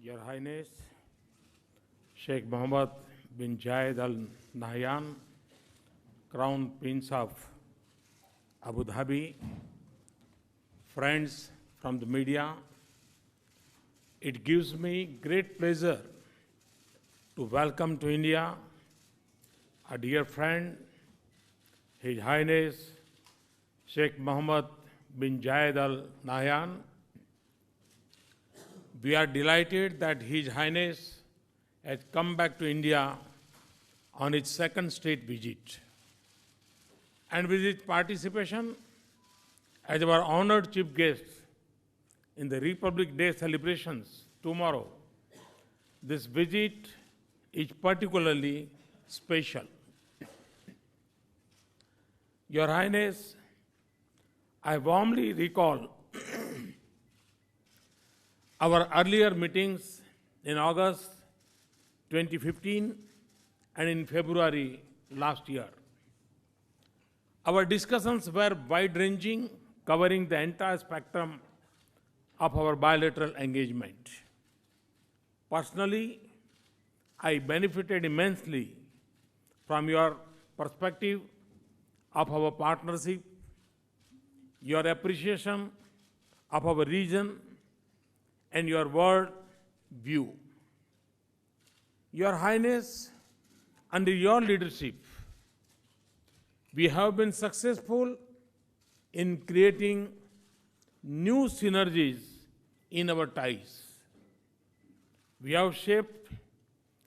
Your Highness, Sheikh Mohammed bin Zayed Al Nahyan, Crown Prince of Abu Dhabi, friends from the media, it gives me great pleasure to welcome to India a dear friend, His Highness Sheikh Mohammed bin Zayed Al Nahyan. We are delighted that His Highness has come back to India on his second state visit. And with his participation as our honored chief guest in the Republic Day celebrations tomorrow, this visit is particularly special. Your Highness, I warmly recall our earlier meetings in August 2015 and in February last year. Our discussions were wide-ranging, covering the entire spectrum of our bilateral engagement. Personally, I benefited immensely from your perspective of our partnership, your appreciation of our region, and your world view. Your Highness, under your leadership, we have been successful in creating new synergies in our ties. We have shaped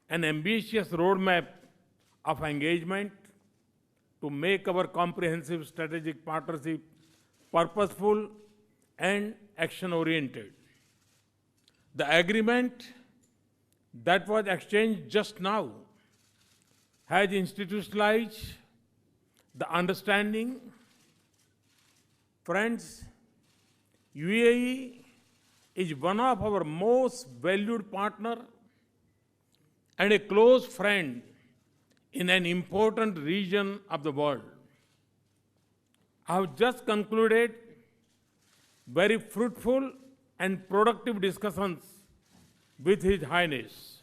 an ambitious roadmap of engagement to make our comprehensive strategic partnership purposeful and action-oriented. The agreement that was exchanged just now has institutionalized the understanding. Friends, UAE is one of our most valued partners and a close friend in an important region of the world. I have just concluded very fruitful and productive discussions with His Highness.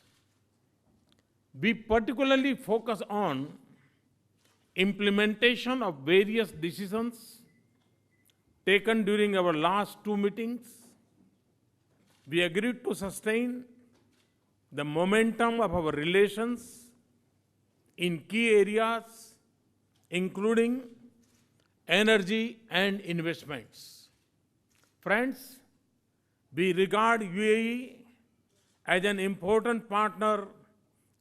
We particularly focus on implementation of various decisions taken during our last two meetings. We agreed to sustain the momentum of our relations in key areas, including energy and investments. Friends, we regard UAE as an important partner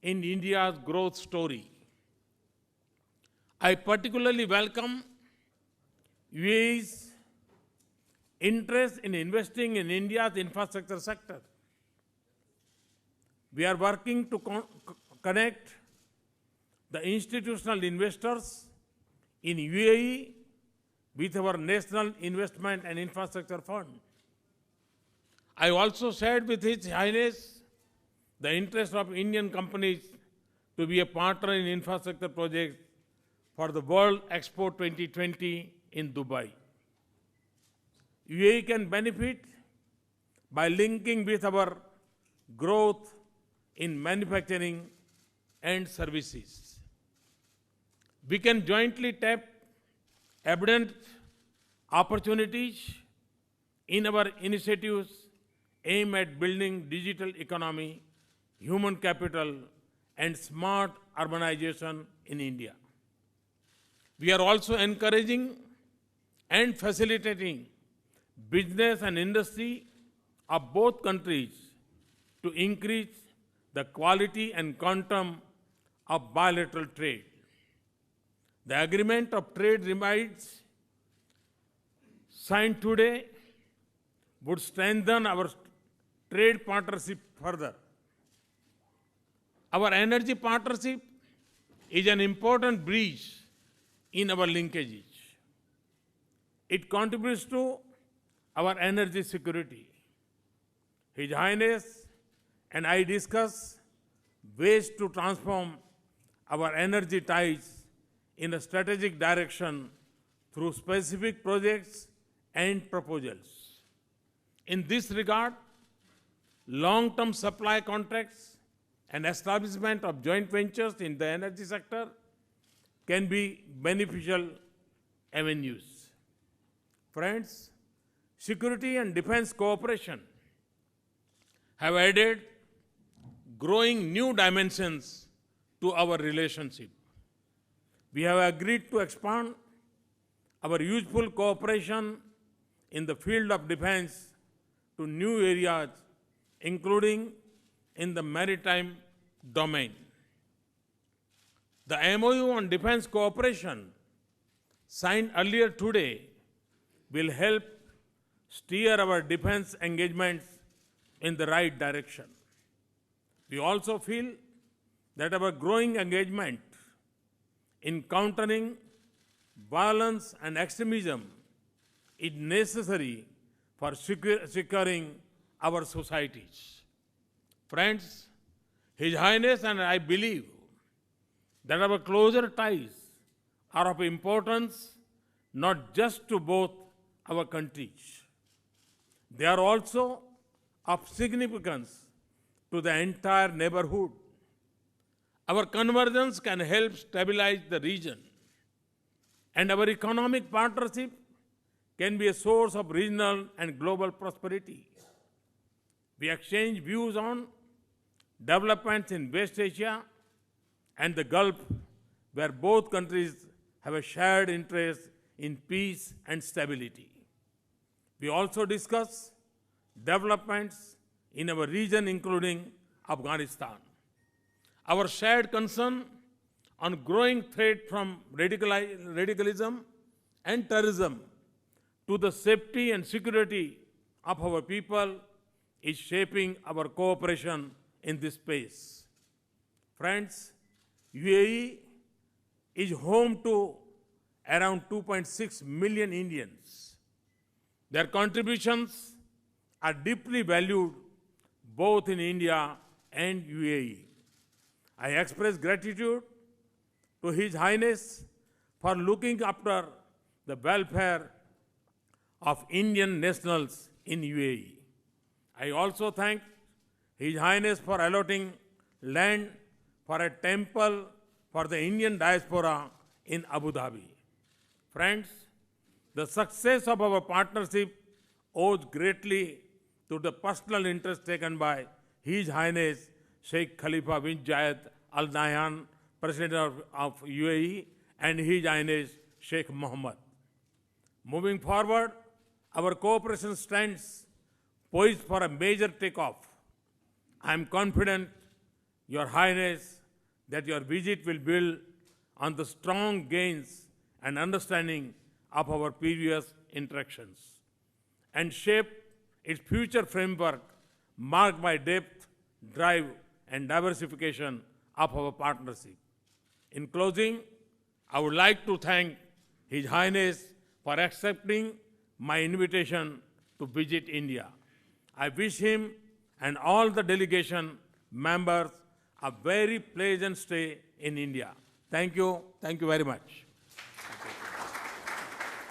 in India's growth story. I particularly welcome UAE's interest in investing in India's infrastructure sector. We are working to connect the institutional investors in UAE with our National Investment and Infrastructure Fund. I also shared with His Highness the interest of Indian companies to be a partner in infrastructure projects for the World Expo 2020 in Dubai. UAE can benefit by linking with our growth in manufacturing and services. We can jointly tap abundant opportunities in our initiatives aimed at building digital economy, human capital, and smart urbanization in India. We are also encouraging and facilitating business and industry of both countries to increase the quality and quantum of bilateral trade. The agreement of trade remains signed today would strengthen our trade partnership further. Our energy partnership is an important bridge in our linkages. It contributes to our energy security. His Highness and I discuss ways to transform our energy ties in a strategic direction through specific projects and proposals. In this regard, long-term supply contracts, and establishment of joint ventures in the energy sector can be beneficial avenues. Friends, security and defense cooperation have added growing new dimensions to our relationship. We have agreed to expand our useful cooperation in the field of defense to new areas, including in the maritime domain. The MOU on defense cooperation signed earlier today will help steer our defense engagements in the right direction. We also feel that our growing engagement in countering violence and extremism is necessary for securing our societies. Friends, His Highness and I believe that our closer ties are of importance not just to both our countries. They are also of significance to the entire neighborhood. Our convergence can help stabilize the region, and our economic partnership can be a source of regional and global prosperity. We exchange views on developments in West Asia and the Gulf, where both countries have a shared interest in peace and stability. We also discuss developments in our region, including Afghanistan. Our shared concern on growing threat from radicalism and terrorism to the safety and security of our people is shaping our cooperation in this space. Friends, UAE is home to around 2.6 million Indians. Their contributions are deeply valued both in India and UAE. I express gratitude to His Highness for looking after the welfare of Indian nationals in UAE. I also thank His Highness for allotting land for a temple for the Indian diaspora in Abu Dhabi. Friends, the success of our partnership owes greatly to the personal interest taken by His Highness Sheikh Khalifa bin Zayed Al Nahyan, President of UAE, and His Highness Sheikh Mohammed. Moving forward, our cooperation stands poised for a major takeoff. I am confident, Your Highness, that your visit will build on the strong gains and understanding of our previous interactions and shape its future framework marked by depth, drive, and diversification of our partnership. In closing, I would like to thank His Highness for accepting my invitation to visit India. I wish him and all the delegation members a very pleasant stay in India. Thank you very much.